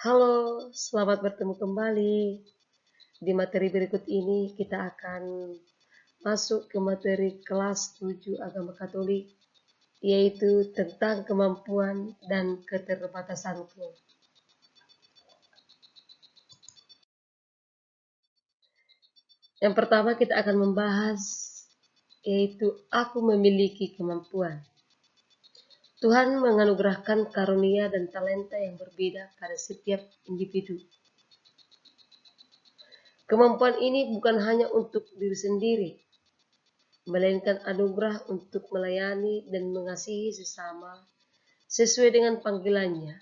Halo, selamat bertemu kembali. Di materi berikut ini kita akan masuk ke materi kelas 7 Agama Katolik, yaitu tentang kemampuan dan keterbatasanku. Yang pertama kita akan membahas, yaitu aku memiliki kemampuan. Tuhan menganugerahkan karunia dan talenta yang berbeda pada setiap individu. Kemampuan ini bukan hanya untuk diri sendiri, melainkan anugerah untuk melayani dan mengasihi sesama sesuai dengan panggilannya.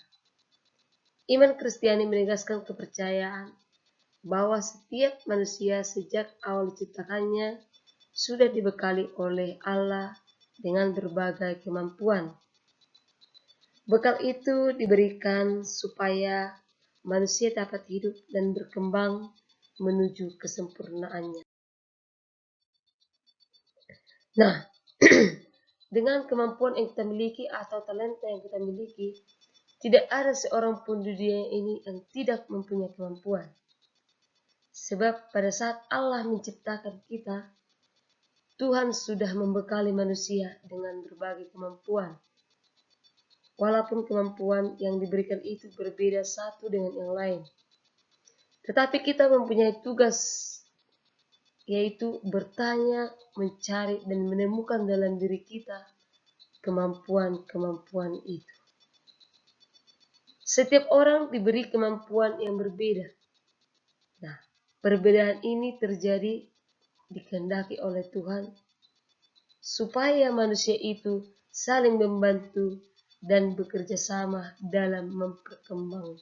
Iman Kristiani menegaskan kepercayaan bahwa setiap manusia sejak awal diciptakannya sudah dibekali oleh Allah dengan berbagai kemampuan. Bekal itu diberikan supaya manusia dapat hidup dan berkembang menuju kesempurnaannya. Nah, dengan kemampuan yang kita miliki atau talenta yang kita miliki, tidak ada seorang pun di dunia ini yang tidak mempunyai kemampuan. Sebab pada saat Allah menciptakan kita, Tuhan sudah membekali manusia dengan berbagai kemampuan. Walaupun kemampuan yang diberikan itu berbeda satu dengan yang lain. Tetapi kita mempunyai tugas, yaitu bertanya, mencari, dan menemukan dalam diri kita kemampuan-kemampuan itu. Setiap orang diberi kemampuan yang berbeda. Nah, perbedaan ini terjadi dikehendaki oleh Tuhan supaya manusia itu saling membantu dan bekerja sama dalam memperkembang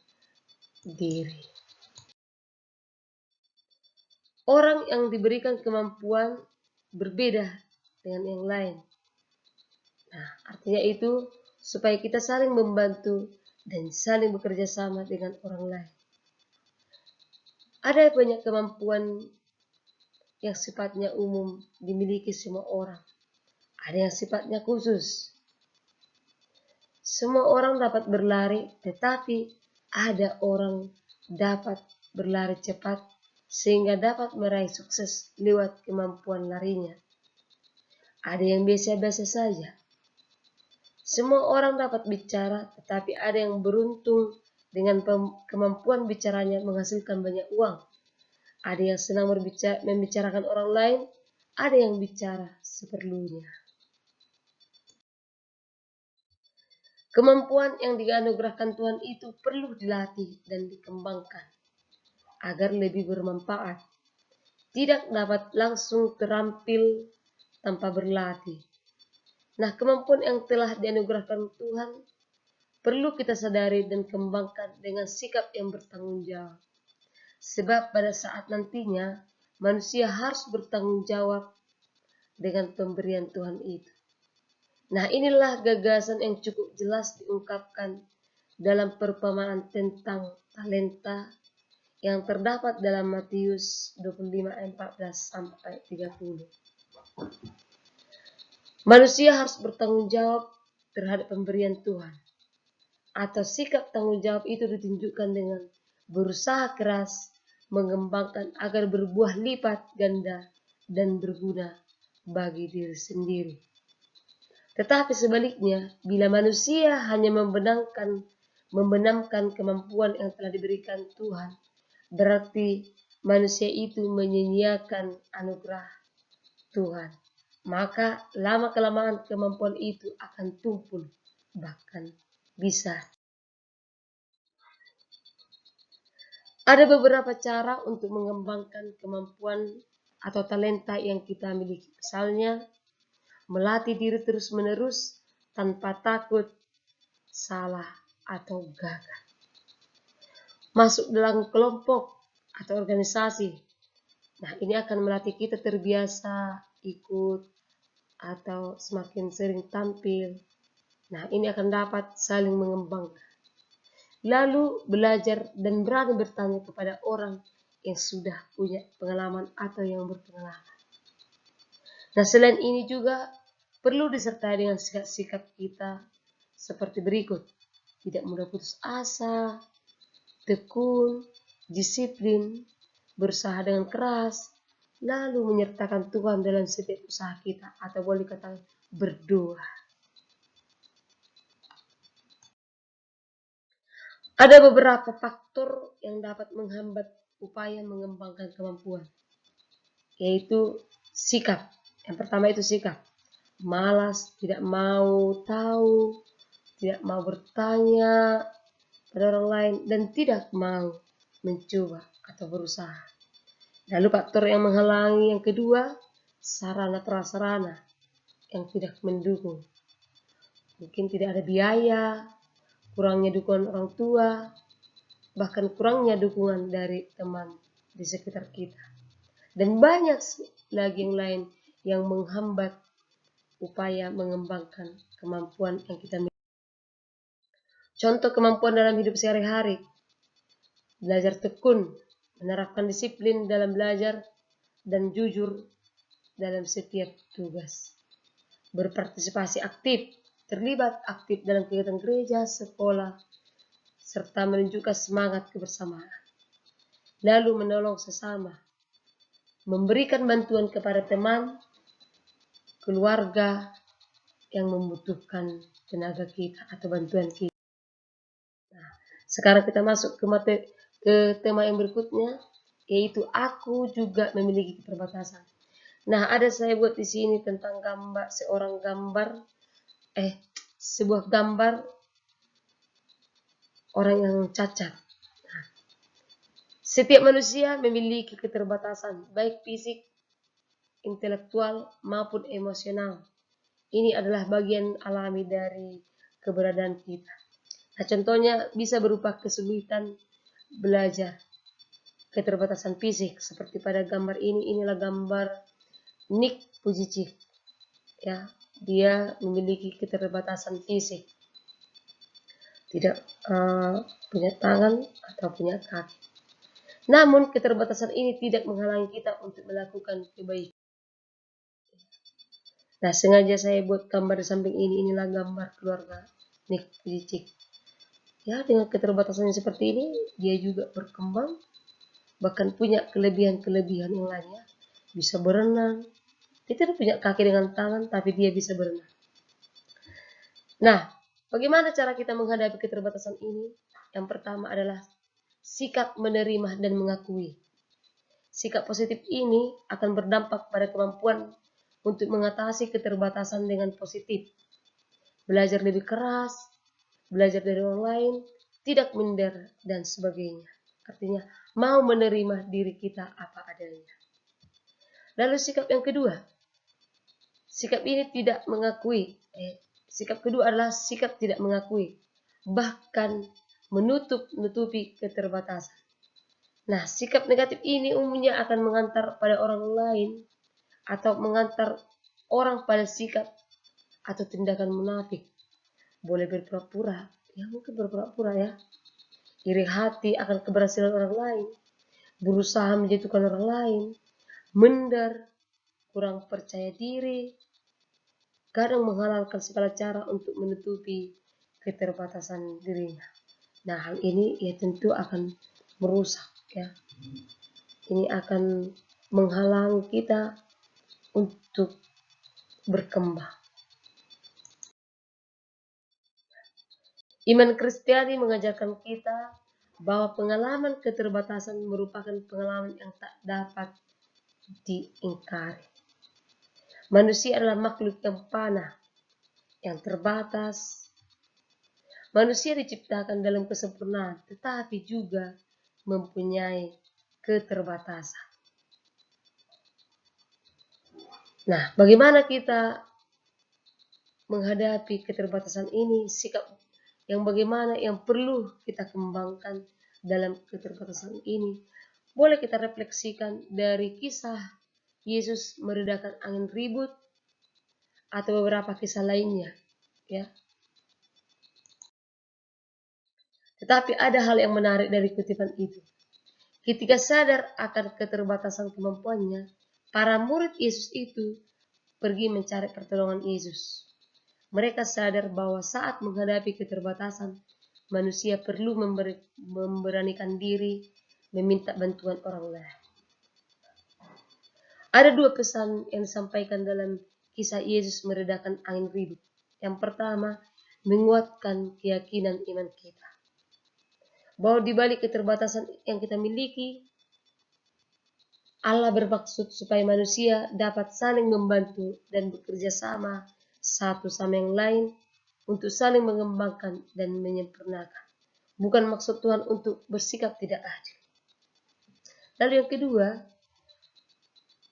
diri. Orang yang diberikan kemampuan berbeda dengan yang lain. Nah, artinya itu supaya kita saling membantu dan saling bekerja sama dengan orang lain. Ada banyak kemampuan yang sifatnya umum dimiliki semua orang. Ada yang sifatnya khusus. Semua orang dapat berlari, tetapi ada orang dapat berlari cepat sehingga dapat meraih sukses lewat kemampuan larinya. Ada yang biasa-biasa saja. Semua orang dapat bicara, tetapi ada yang beruntung dengan kemampuan bicaranya menghasilkan banyak uang. Ada yang senang membicarakan orang lain, ada yang bicara seperlunya. Kemampuan yang dianugerahkan Tuhan itu perlu dilatih dan dikembangkan agar lebih bermanfaat. Tidak dapat langsung terampil tanpa berlatih. Nah, kemampuan yang telah dianugerahkan Tuhan perlu kita sadari dan kembangkan dengan sikap yang bertanggung jawab. Sebab pada saat nantinya manusia harus bertanggung jawab dengan pemberian Tuhan itu. Nah, inilah gagasan yang cukup jelas diungkapkan dalam perumpamaan tentang talenta yang terdapat dalam Matius 25 ayat 14 sampai 30. Manusia harus bertanggung jawab terhadap pemberian Tuhan. Atau sikap tanggung jawab itu ditunjukkan dengan berusaha keras mengembangkan agar berbuah lipat ganda dan berguna bagi diri sendiri. Tetapi sebaliknya, bila manusia hanya membenamkan kemampuan yang telah diberikan Tuhan, berarti manusia itu menyia-nyiakan anugerah Tuhan. Maka lama-kelamaan kemampuan itu akan tumpul, bahkan bisa. Ada beberapa cara untuk mengembangkan kemampuan atau talenta yang kita miliki. Misalnya, melatih diri terus-menerus tanpa takut salah atau gagal. Masuk dalam kelompok atau organisasi. Nah, ini akan melatih kita terbiasa ikut atau semakin sering tampil. Nah, ini akan dapat saling mengembangkan. Lalu belajar dan berani bertanya kepada orang yang sudah punya pengalaman atau yang berpengalaman. Nah, selain ini juga perlu disertai dengan sikap kita seperti berikut. Tidak mudah putus asa, tekun, disiplin, berusaha dengan keras, lalu menyertakan Tuhan dalam setiap usaha kita, atau boleh kata berdoa. Ada beberapa faktor yang dapat menghambat upaya mengembangkan kemampuan, yaitu sikap. Yang pertama itu sikap. Malas, tidak mau tahu, tidak mau bertanya pada orang lain, dan tidak mau mencoba atau berusaha. Lalu faktor yang menghalangi yang kedua, sarana prasarana yang tidak mendukung. Mungkin tidak ada biaya, kurangnya dukungan orang tua, bahkan kurangnya dukungan dari teman di sekitar kita. Dan banyak lagi yang lain yang menghambat upaya mengembangkan kemampuan yang kita miliki. Contoh kemampuan dalam hidup sehari-hari, belajar tekun, menerapkan disiplin dalam belajar, dan jujur dalam setiap tugas. Berpartisipasi aktif, terlibat aktif dalam kegiatan gereja, sekolah, serta menunjukkan semangat kebersamaan. Lalu menolong sesama, memberikan bantuan kepada teman, keluarga yang membutuhkan tenaga kita atau bantuan kita. Nah, sekarang kita masuk ke tema yang berikutnya, yaitu aku juga memiliki keterbatasan. Nah, ada saya buat di sini tentang sebuah gambar orang yang cacat. Nah, setiap manusia memiliki keterbatasan, baik fisik, intelektual, maupun emosional. Ini adalah bagian alami dari keberadaan kita. Nah, contohnya bisa berupa kesulitan belajar, keterbatasan fisik, seperti pada gambar ini. Inilah gambar Nick Vujicic. Ya, dia memiliki keterbatasan fisik, tidak punya tangan atau punya kaki. Namun keterbatasan ini tidak menghalangi kita untuk melakukan kebaikan. Nah, sengaja saya buat gambar di samping ini. Inilah gambar keluarga Nick Vujicic. Ya, dengan keterbatasannya seperti ini, dia juga berkembang, bahkan punya kelebihan-kelebihan yang lainnya. Bisa berenang. Dia tidak punya kaki dengan tangan, tapi dia bisa berenang. Nah, bagaimana cara kita menghadapi keterbatasan ini? Yang pertama adalah sikap menerima dan mengakui. Sikap positif ini akan berdampak pada kemampuan untuk mengatasi keterbatasan dengan positif. Belajar lebih keras, belajar dari orang lain, tidak minder, dan sebagainya. Artinya, mau menerima diri kita apa adanya. Lalu sikap yang kedua. Sikap kedua adalah sikap tidak mengakui, bahkan menutupi keterbatasan. Nah, sikap negatif ini umumnya akan mengantar pada orang lain atau mengantar orang pada sikap atau tindakan munafik. Boleh berpura-pura, mungkin berpura-pura ya. Iri hati akan keberhasilan orang lain, berusaha menjatuhkan orang lain, minder, kurang percaya diri, kadang menghalalkan segala cara untuk menutupi keterbatasan dirinya. Nah, hal ini ya tentu akan merusak ya. Ini akan menghalangi kita untuk berkembang. Iman Kristiani mengajarkan kita bahwa pengalaman keterbatasan merupakan pengalaman yang tak dapat diingkari. Manusia adalah makhluk yang panah, yang terbatas. Manusia diciptakan dalam kesempurnaan, tetapi juga mempunyai keterbatasan. Nah, bagaimana kita menghadapi keterbatasan ini? Sikap yang bagaimana yang perlu kita kembangkan dalam keterbatasan ini? Boleh kita refleksikan dari kisah Yesus meredakan angin ribut atau beberapa kisah lainnya, ya. Tetapi ada hal yang menarik dari kutipan itu. Ketika sadar akan keterbatasan kemampuannya, para murid Yesus itu pergi mencari pertolongan Yesus. Mereka sadar bahwa saat menghadapi keterbatasan, manusia perlu memberanikan diri meminta bantuan orang lain. Ada dua pesan yang disampaikan dalam kisah Yesus meredakan angin ribut. Yang pertama, menguatkan keyakinan iman kita, bahwa di balik keterbatasan yang kita miliki, Allah bermaksud supaya manusia dapat saling membantu dan bekerja sama satu sama yang lain untuk saling mengembangkan dan menyempurnakan. Bukan maksud Tuhan untuk bersikap tidak adil. Lalu yang kedua,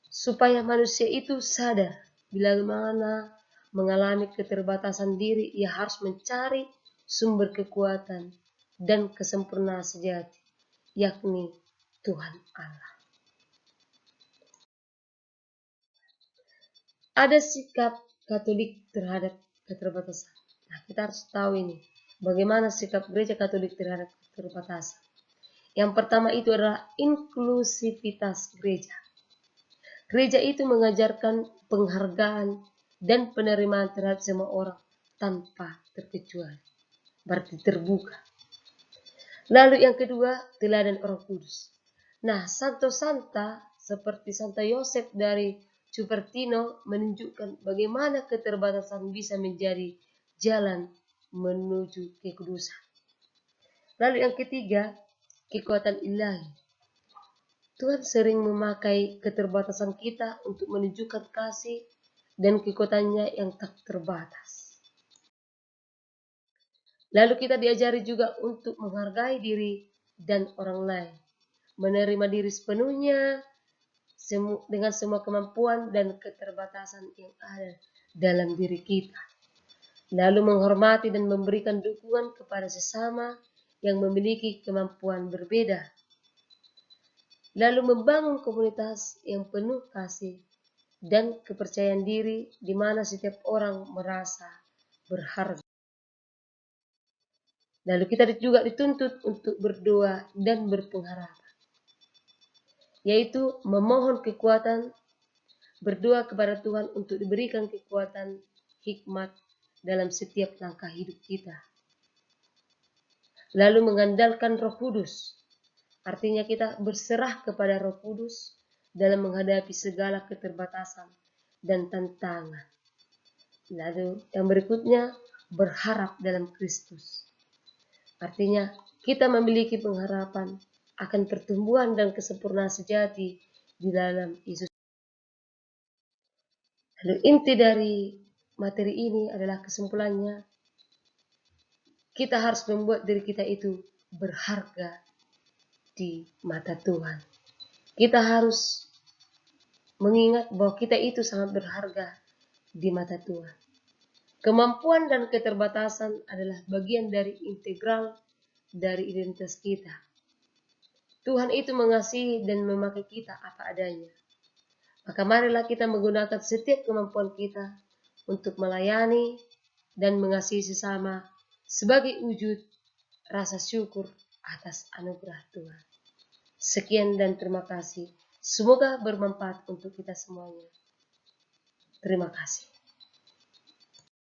supaya manusia itu sadar bila mana mengalami keterbatasan diri, ia harus mencari sumber kekuatan dan kesempurnaan sejati, yakni Tuhan Allah. Ada sikap Katolik terhadap keterbatasan. Nah, kita harus tahu ini, bagaimana sikap gereja Katolik terhadap keterbatasan. Yang pertama itu adalah inklusivitas gereja. Gereja itu mengajarkan penghargaan dan penerimaan terhadap semua orang tanpa terkecuali. Berarti terbuka. Lalu yang kedua, teladan Orang Kudus. Nah, Santo Santa seperti Santo Yosef dari Cupertino menunjukkan bagaimana keterbatasan bisa menjadi jalan menuju kekudusan. Lalu yang ketiga, kekuatan ilahi. Tuhan sering memakai keterbatasan kita untuk menunjukkan kasih dan kekuatannya yang tak terbatas. Lalu kita diajari juga untuk menghargai diri dan orang lain, menerima diri sepenuhnya dengan semua kemampuan dan keterbatasan yang ada dalam diri kita. Lalu menghormati dan memberikan dukungan kepada sesama yang memiliki kemampuan berbeda. Lalu membangun komunitas yang penuh kasih dan kepercayaan diri di mana setiap orang merasa berharga. Lalu kita juga dituntut untuk berdoa dan berpengharapan, yaitu memohon kekuatan, berdoa kepada Tuhan untuk diberikan kekuatan, hikmat dalam setiap langkah hidup kita. Lalu mengandalkan Roh Kudus, artinya kita berserah kepada Roh Kudus dalam menghadapi segala keterbatasan dan tantangan. Lalu yang berikutnya, berharap dalam Kristus. Artinya kita memiliki pengharapan akan pertumbuhan dan kesempurnaan sejati di dalam Yesus. Lalu inti dari materi ini adalah kesimpulannya, kita harus membuat diri kita itu berharga di mata Tuhan. Kita harus mengingat bahwa kita itu sangat berharga di mata Tuhan. Kemampuan dan keterbatasan adalah bagian dari integral dari identitas kita. Tuhan itu mengasihi dan memakai kita apa adanya. Maka marilah kita menggunakan setiap kemampuan kita untuk melayani dan mengasihi sesama sebagai wujud rasa syukur atas anugerah Tuhan. Sekian dan terima kasih. Semoga bermanfaat untuk kita semuanya. Terima kasih.